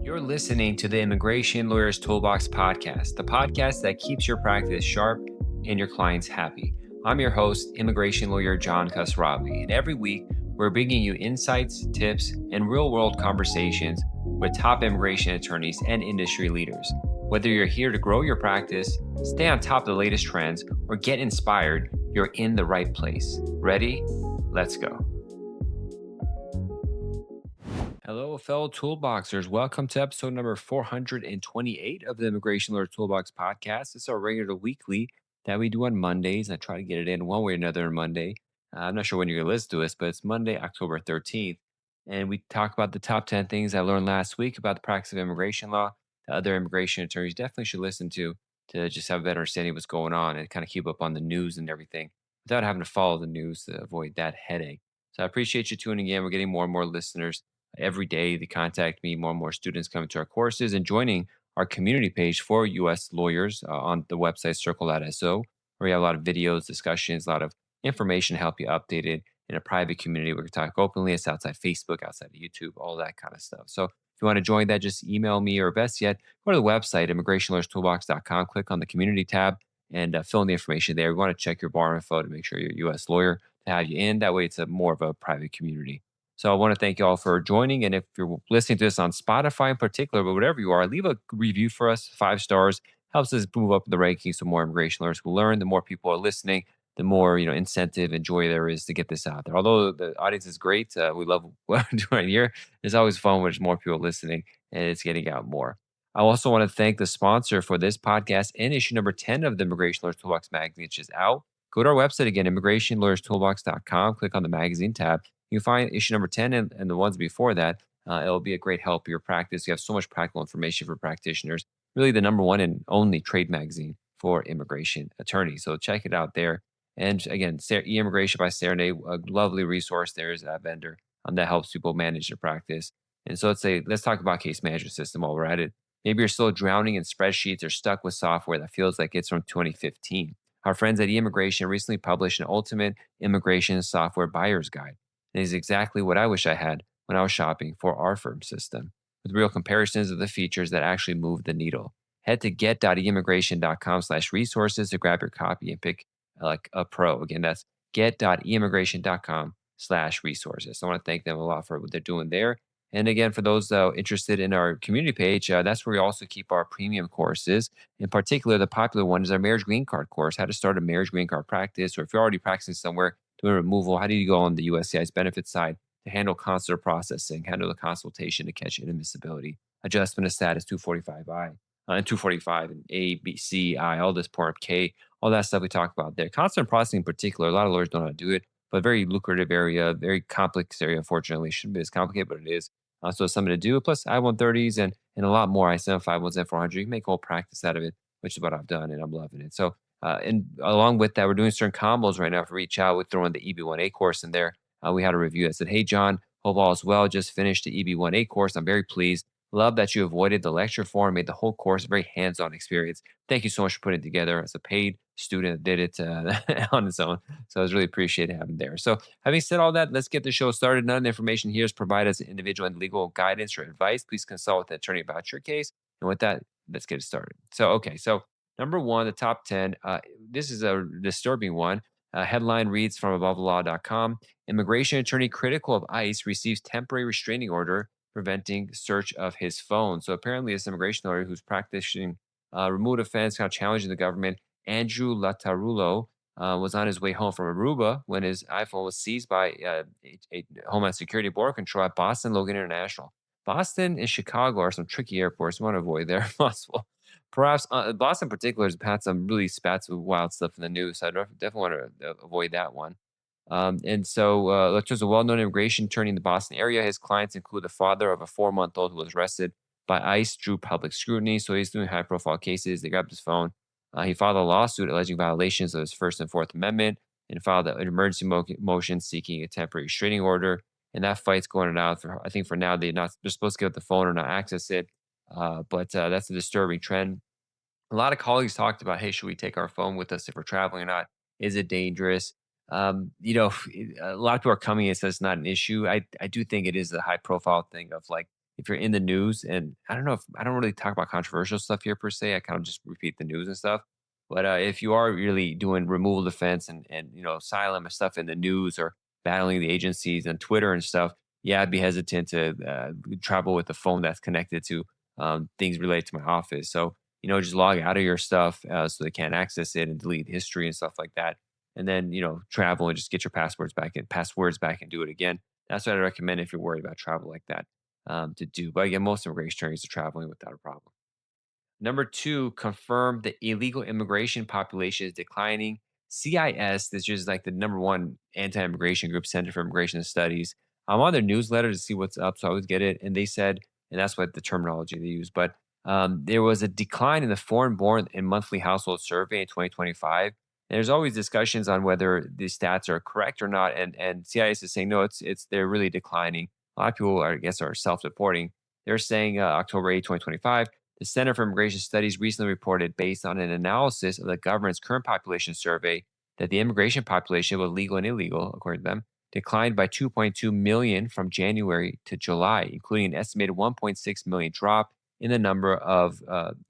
You're listening to the Immigration Lawyers Toolbox Podcast, the podcast that keeps your practice sharp and your clients happy. I'm your host, immigration lawyer John Khosravi, and every week we're bringing you insights, tips, and real-world conversations with top immigration attorneys and industry leaders. Whether you're here to grow your practice, stay on top of the latest trends, or get inspired, you're in the right place. Ready? Let's go. Hello, fellow Toolboxers. Welcome to episode number 428 of the Immigration Lawyers Toolbox Podcast. It's our regular weekly that we do on Mondays. I try to get it in one way or another on Monday. I'm not sure when you're going to listen to this, but it's Monday, October 13th. And we talk about the top 10 things I learned last week about the practice of immigration law that other immigration attorneys definitely should listen to just have a better understanding of what's going on and kind of keep up on the news and everything without having to follow the news to avoid that headache. So I appreciate you tuning in. We're getting more and more listeners every day. They contact me, more and more students coming to our courses and joining our community page for U.S. lawyers on the website circle.so, where we have a lot of videos, discussions, a lot of information to help you updated in a private community. We can talk openly. It's outside Facebook, outside of YouTube, all that kind of stuff. So if you want to join that, just email me, or best yet, go to the website, immigrationlawyerstoolbox.com, click on the community tab and fill in the information there. We want to check your bar info to make sure you're a U.S. lawyer to have you in. That way it's more of a private community. So I want to thank you all for joining. And if you're listening to this on Spotify in particular, but whatever you are, leave a review for us, 5 stars. Helps us move up the rankings so more immigration lawyers will learn. The more people are listening, the more incentive and joy there is to get this out there. Although the audience is great, we love what we're doing right here. It's always fun when there's more people listening and it's getting out more. I also want to thank the sponsor for this podcast and issue number 10 of the Immigration Lawyers Toolbox magazine, which is out. Go to our website again, immigrationlawyerstoolbox.com. Click on the magazine tab. You can find issue number 10 and the ones before that. It'll be a great help for your practice. You have so much practical information for practitioners. Really the number one and only trade magazine for immigration attorneys. So check it out there. And again, e-immigration by Serenade, a lovely resource. There's a vendor that helps people manage their practice. And so let's talk about case management system while we're at it. Maybe you're still drowning in spreadsheets or stuck with software that feels like it's from 2015. Our friends at e-immigration recently published an ultimate immigration software buyer's guide. It is exactly what I wish I had when I was shopping for our firm system, with real comparisons of the features that actually move the needle. Head to get.eimmigration.com/resources to grab your copy and pick like a pro. Again, that's get.eimmigration.com/resources. I want to thank them a lot for what they're doing there. And again, for those interested in our community page, that's where we also keep our premium courses. In particular, the popular one is our marriage green card course, how to start a marriage green card practice, or if you're already practicing somewhere, doing removal, how do you go on the USCIS benefits side to handle consular processing, handle the consultation to catch inadmissibility, adjustment of status 245I, and 245 and A, B, C, I, all this part K, all that stuff we talk about there. Consular processing in particular, a lot of lawyers don't know how to do it, but very lucrative area, very complex area, unfortunately. It shouldn't be as complicated, but it is. So it's something to do. Plus I-130s and a lot more. I-751s and 400. You can make a whole practice out of it, which is what I've done, and I'm loving it. So and along with that, we're doing certain combos right now for reach out. We're throwing the EB1A course in there. We had a review that said, "Hey, John, hope all is well. Just finished the EB1A course. I'm very pleased. Love that you avoided the lecture form, made the whole course a very hands-on experience. Thank you so much for putting it together." As a paid student, did it on its own. So I was really appreciated having there. So having said all that, let's get the show started. None of the information here is provided as individual and legal guidance or advice. Please consult with an attorney about your case. And with that, let's get it started. So number one, the top 10. This is a disturbing one. Headline reads from abovelaw.com. Immigration attorney critical of ICE receives temporary restraining order preventing search of his phone. So apparently this immigration lawyer who's practicing removal defense, kind of challenging the government, Andrew Latarulo, was on his way home from Aruba when his iPhone was seized by a Homeland Security Border Control at Boston Logan International. Boston and Chicago are some tricky airports. We want to avoid there if possible. Perhaps Boston in particular has had some really spats with wild stuff in the news. So I definitely want to avoid that one. Lecter's a well-known immigration attorney in the Boston area. His clients include the father of a 4-month-old who was arrested by ICE, drew public scrutiny. So he's doing high-profile cases. They grabbed his phone. He filed a lawsuit alleging violations of his First and Fourth Amendment and filed an emergency motion seeking a temporary restraining order. And that fight's going on I think for now they're supposed to give up the phone or not access it. But that's a disturbing trend. A lot of colleagues talked about, hey, should we take our phone with us if we're traveling or not? Is it dangerous? A lot of people are coming and says it's not an issue. I do think it is a high profile thing of like if you're in the news, and I don't know if I don't really talk about controversial stuff here per se. I kind of just repeat the news and stuff. But if you are really doing removal defense and asylum and stuff in the news or battling the agencies and Twitter and stuff, yeah, I'd be hesitant to travel with a phone that's connected to things related to my office. So just log out of your stuff so they can't access it and delete history and stuff like that. And then travel and just get your passwords back and do it again. That's what I recommend if you're worried about travel like that to do. But again, most immigration attorneys are traveling without a problem. Number two, confirm the illegal immigration population is declining. CIS, this is like the number one anti-immigration group, Center for Immigration Studies. I'm on their newsletter to see what's up, so I always get it. And they said, and that's what the terminology they use, but there was a decline in the foreign-born and monthly household survey in 2025. And there's always discussions on whether these stats are correct or not, and CIS is saying no, it's they're really declining. A lot of people, I guess, are self-reporting. They're saying October 8, 2025. The Center for Immigration Studies recently reported, based on an analysis of the government's current population survey, that the immigration population, both legal and illegal, according to them, declined by 2.2 million from January to July, including an estimated 1.6 million drop in the number of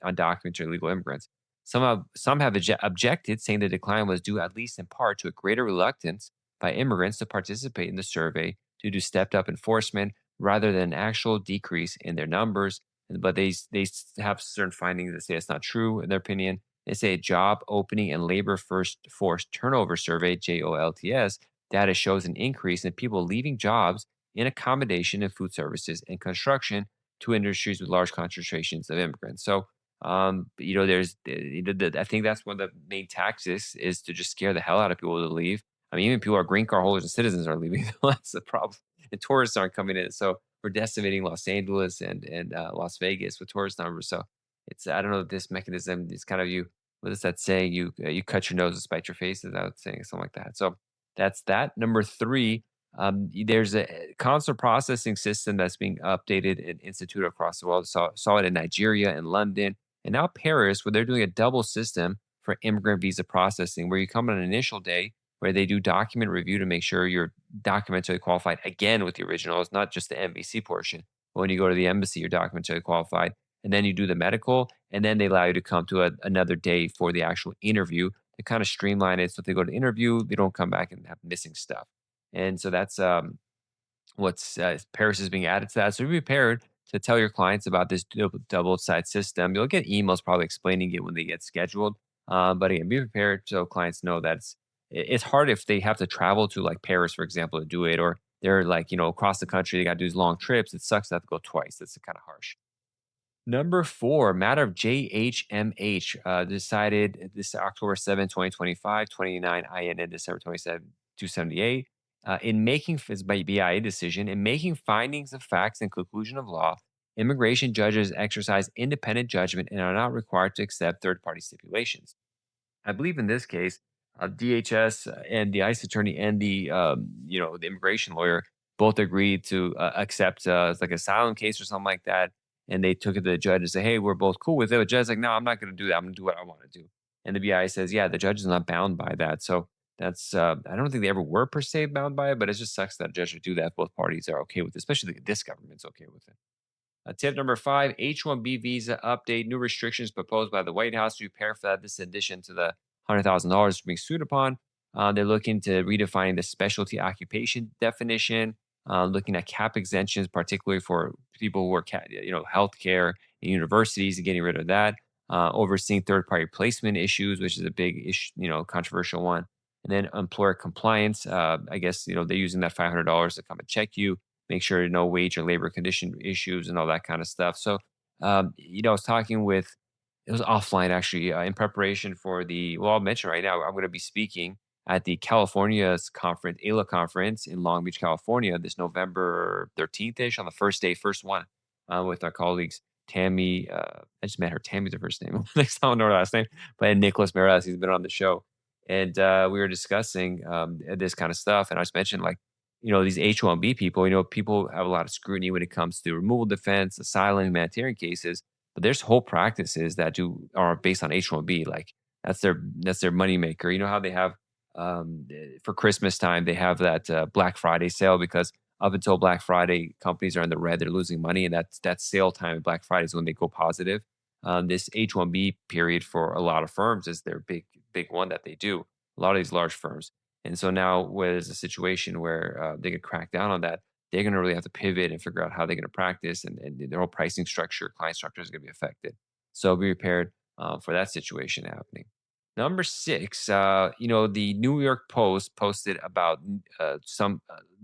undocumented or illegal immigrants. Some have objected, saying the decline was due at least in part to a greater reluctance by immigrants to participate in the survey due to stepped up enforcement rather than an actual decrease in their numbers. But have certain findings that say it's not true in their opinion. They say a job opening and labor first force turnover survey (JOLTS) data shows an increase in people leaving jobs in accommodation and food services and construction to industries with large concentrations of immigrants. So, there's I think that's one of the main tactics is to just scare the hell out of people to leave. I mean, even people who are green card holders and citizens are leaving. That's the problem, and tourists aren't coming in. So we're decimating Los Angeles and Las Vegas with tourist numbers. So it's I don't know, this mechanism is kind of you. What is that saying? You cut your nose to spite your face. Is that saying something like that? So that's that. Number three, there's a consular processing system that's being updated and instituted across the world. Saw it in Nigeria and London, and now Paris, where they're doing a double system for immigrant visa processing, where you come on an initial day where they do document review to make sure you're documentally qualified again with the original. It's not just the MVC portion. But when you go to the embassy, you're documentally qualified. And then you do the medical, and then they allow you to come to another day for the actual interview to kind of streamline it. So if they go to interview, they don't come back and have missing stuff. And so that's what's Paris is being added to that. So be prepared to tell your clients about this double side system. You'll get emails probably explaining it when they get scheduled. But again, be prepared so clients know that it's hard if they have to travel to like Paris, for example, to do it, or they're like, across the country, they got to do these long trips. It sucks to have to go twice. That's kind of harsh. Number four, matter of JHMH decided this October 7, 2025, 29 INN December 27, 278. In making, it's by BIA decision, in making findings of facts and conclusion of law, immigration judges exercise independent judgment and are not required to accept third party stipulations. I believe in this case, DHS and the ICE attorney and the immigration lawyer both agreed to accept it's like asylum case or something like that, and they took it to the judge and say, "Hey, we're both cool with it." The judge's like, "No, I'm not going to do that. I'm going to do what I want to do." And the BI says, "Yeah, the judge is not bound by that." So that's I don't think they ever were per se bound by it, but it just sucks that a judge would do that if both parties are okay with it, especially this government's okay with it. Tip number five, H-1B visa update. New restrictions proposed by the White House to prepare for that. This is in addition to the $100,000 being sued upon. They're looking to redefining the specialty occupation definition, looking at cap exemptions, particularly for people who work, healthcare and universities, and getting rid of that. Overseeing third-party placement issues, which is a big issue, controversial one. And then employer compliance. I guess they're using that $500 to come and check you, make sure no wage or labor condition issues and all that kind of stuff. So, I was talking with, it was offline actually, in preparation for well, I'll mention right now, I'm going to be speaking at the California's conference, AILA conference in Long Beach, California, this November 13th ish on the first day, first one, with our colleagues. Tammy, I just met her. Tammy's her first name. Next time I don't know her last name, but and Nicholas Meraz, he's been on the show. And we were discussing this kind of stuff. And I just mentioned like, these H-1B people, people have a lot of scrutiny when it comes to removal defense, asylum, humanitarian cases, but there's whole practices that are based on H-1B. Like that's their moneymaker. You know how they have for Christmas time, they have that Black Friday sale because up until Black Friday, companies are in the red. They're losing money, and that's sale time. And Black Friday is when they go positive. This H-1B period for a lot of firms is their big one that they do. A lot of these large firms, and so now where there's a situation where they can crack down on that, they're going to really have to pivot and figure out how they're going to practice, and their whole pricing structure, client structure is going to be affected. So be prepared for that situation happening. Number six, the New York Post posted about some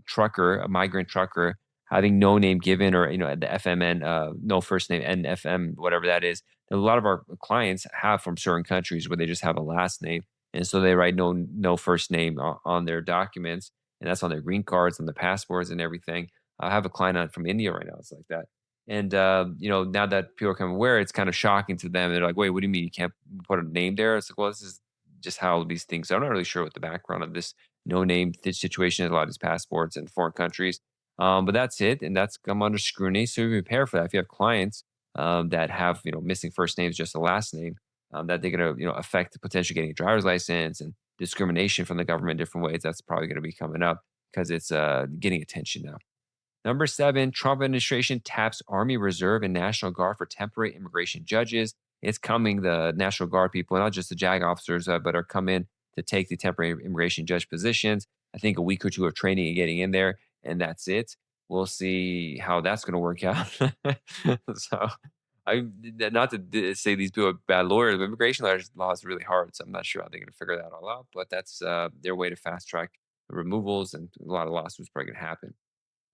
trucker, a migrant trucker, having no name given, or the FMN, no first name, NFM, whatever that is. A lot of our clients have from certain countries where they just have a last name, and so they write no first name on their documents, and that's on their green cards, on the passports, and everything. I have a client from India right now. It's like that. And now that people are becoming aware, it's kind of shocking to them. They're like, "Wait, what do you mean you can't put a name there?" It's like, well, this is just how these things. I'm not really sure what the background of this no name situation is. A lot of these passports in foreign countries, but that's it, and that's come under scrutiny. So be prepared for that. If you have clients that have missing first names, just a last name, that they're gonna affect potentially getting a driver's license and discrimination from the government in different ways. That's probably going to be coming up because it's getting attention now. Number seven, Trump administration taps Army Reserve and National Guard for temporary immigration judges. It's coming. The National Guard people, not just the JAG officers, but are coming to take the temporary immigration judge positions. I think a week or two of training and getting in there, and that's it. We'll see how that's going to work out. So, I not to say these people are bad lawyers, but immigration lawyers law is really hard. So I'm not sure how they're going to figure that all out. But that's their way to fast track the removals, and a lot of lawsuits probably going to happen.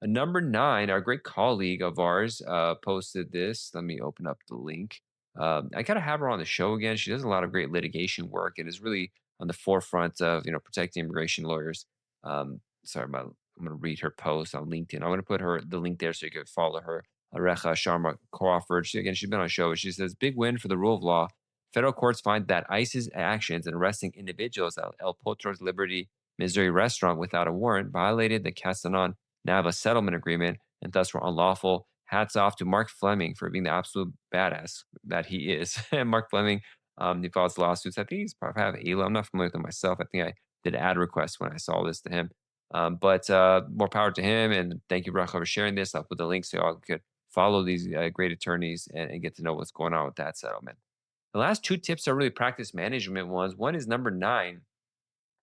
Number nine, our great colleague of ours posted this. Let me open up the link. I kind of have her on the show again. She does a lot of great litigation work and is really on the forefront of protecting immigration lawyers. Sorry about. I'm going to read her post on LinkedIn. I'm going to put the link there so you can follow her. Arecha Sharma Crawford. She's been on a show. She says, "Big win for the rule of law. Federal courts find that ICE's actions in arresting individuals at El Potro's Liberty, Missouri restaurant without a warrant violated the Castanon Nava settlement agreement and thus were unlawful. Hats off to Mark Fleming for being the absolute badass that he is." And Mark Fleming, he files lawsuits. I think he's probably have ALA. I'm not familiar with him myself. I think I did an ad request when I saw this to him. But more power to him. And thank you, Racha, for sharing this. I'll put the link so y'all could follow these great attorneys and get to know what's going on with that settlement. The last two tips are really practice management ones. One is number nine.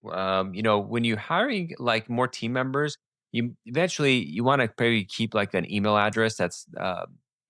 When you're hiring like more team members, you want to probably keep like an email address that's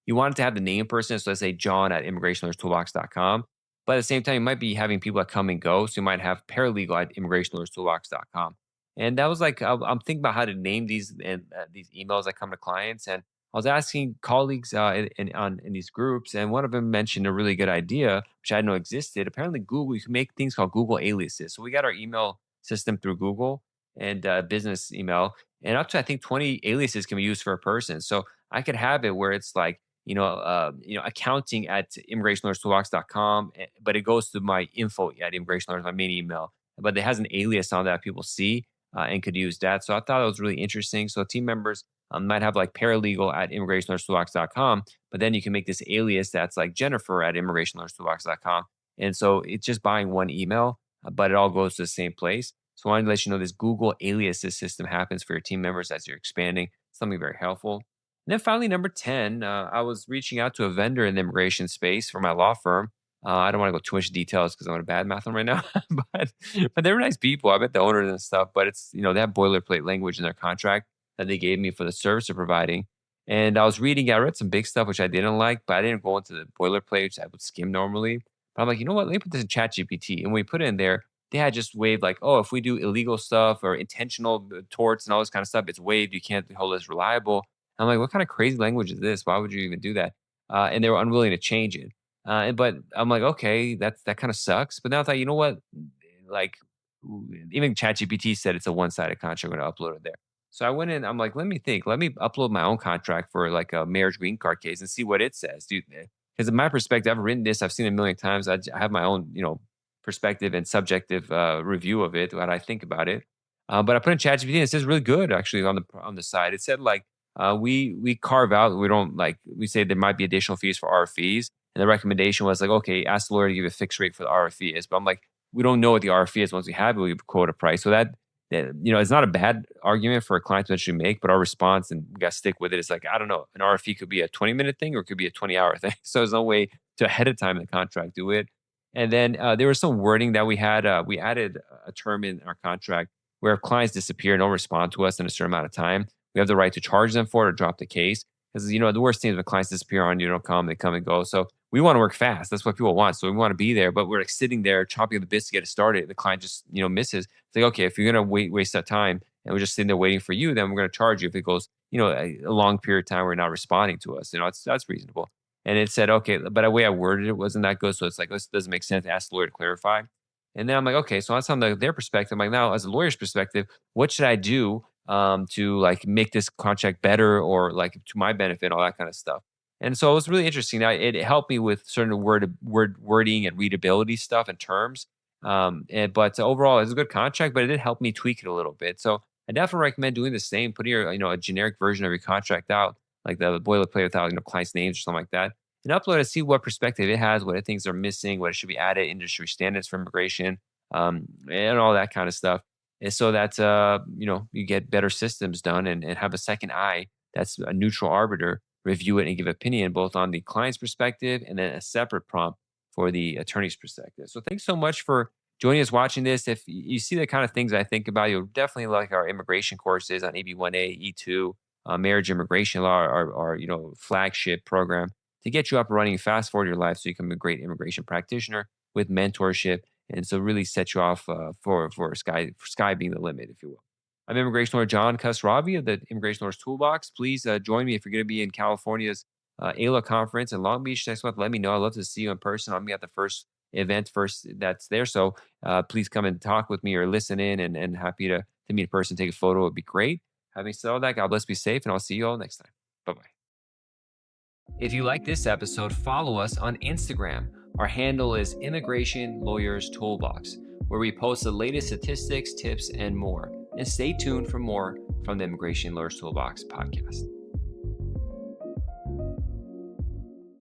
you want it to have the name person. So let's say John at immigrationlawyerstoolbox.com. But at the same time, you might be having people that come and go. So you might have paralegal at immigrationlawyerstoolbox.com. And that was like I'm thinking about how to name these emails that come to clients. And I was asking colleagues in these groups, and one of them mentioned a really good idea, which I didn't know existed. Apparently, Google, you can make things called Google aliases. So we got our email system through Google and business email, and up to I think 20 aliases can be used for a person. So I could have it where it's like accounting at immigrationlawyerstoolbox.com, but it goes to my info at immigration lawyers, my main email, but it has an alias on that people see and could use that. So I thought it was really interesting. So team members might have like paralegal at immigrationlawyerstoolbox.com, but then you can make this alias that's like Jennifer at immigrationlawyerstoolbox.com. And so it's just buying one email, but it all goes to the same place. So I wanted to let you know this Google aliases system happens for your team members as you're expanding. Something very helpful. And then finally, number 10, I was reaching out to a vendor in the immigration space for my law firm. I don't want to go too much details because I'm in a bad mouth them right now, but they were nice people. I met the owners and stuff, but it's they have boilerplate language in their contract that they gave me for the service they're providing. And I read some big stuff which I didn't like, but I didn't go into the boilerplate, which I would skim normally. But I'm like, you know what? Let me put this in ChatGPT. And when we put it in there, they had just waived like, oh, if we do illegal stuff or intentional torts and all this kind of stuff, it's waived. You can't hold us reliable. I'm like, what kind of crazy language is this? Why would you even do that? And they were unwilling to change it. But I'm like, okay, that kind of sucks. But now I thought, you know what? Like, even ChatGPT said it's a one-sided contract. I'm going to upload it there. So I went in. I'm like, let me think. Let me upload my own contract for like a marriage green card case and see what it says, dude. Because in my perspective, I've written this. I've seen it a million times. I have my own, perspective and subjective review of it, what I think about it. But I put in ChatGPT and it says really good actually on the side. It said like we carve out, we don't like, we say there might be additional fees for RFEs, and the recommendation was like, okay, ask the lawyer to give a fixed rate for the RFE is. But I'm like, we don't know what the RFE is. Once we have it, we quote a price. So that it's not a bad argument for a client to actually make, but our response, and we got to stick with it, is like, I don't know, an RFE could be a 20-minute thing or it could be a 20-hour thing. So there's no way to ahead of time in the contract do it. And then there was some wording that we had. We added a term in our contract where if clients disappear and don't respond to us in a certain amount of time, we have the right to charge them for it or drop the case. Because the worst thing is when clients disappear on you, don't come, they come and go. So we want to work fast. That's what people want. So we want to be there, but we're like sitting there chopping the bits to get it started. The client just misses. It's like, okay, if you're gonna waste that time and we're just sitting there waiting for you, then we're gonna charge you if it goes a long period of time where you're not responding to us. That's reasonable. And it said, okay, but the way I worded it wasn't that good. So it's like, this doesn't make sense. Ask the lawyer to clarify. And then I'm like, okay, so that's on their perspective. I'm like, now as a lawyer's perspective, what should I do to like make this contract better or like to my benefit, all that kind of stuff. And so it was really interesting. It helped me with certain wording and readability stuff and terms. But overall, it's a good contract, but it did help me tweak it a little bit. So I definitely recommend doing the same, putting a generic version of your contract out, like the boilerplate without clients' names or something like that, and upload it, see what perspective it has, what it thinks are missing, what it should be added, industry standards for immigration, and all that kind of stuff. And so that you get better systems done and have a second eye that's a neutral arbiter review it and give opinion both on the client's perspective and then a separate prompt for the attorney's perspective. So thanks so much for joining us watching this. If you see the kind of things I think about, you'll definitely like our immigration courses on AB1A, E2, marriage immigration law, our flagship program to get you up and running fast forward your life so you become a great immigration practitioner with mentorship. And so really set you off for sky being the limit, if you will. I'm immigration lawyer John Khosravi of the Immigration Lawyers Toolbox. Please join me if you're going to be in California's AILA conference in Long Beach next month. Let me know. I'd love to see you in person. I'm at the first event that's there. So please come and talk with me or listen in and happy to meet in person, take a photo. It would be great. Having said all that, God bless, be safe, and I'll see you all next time. Bye-bye. If you like this episode, follow us on Instagram. Our handle is Immigration Lawyers Toolbox, where we post the latest statistics, tips, and more. And stay tuned for more from the Immigration Lawyers Toolbox podcast.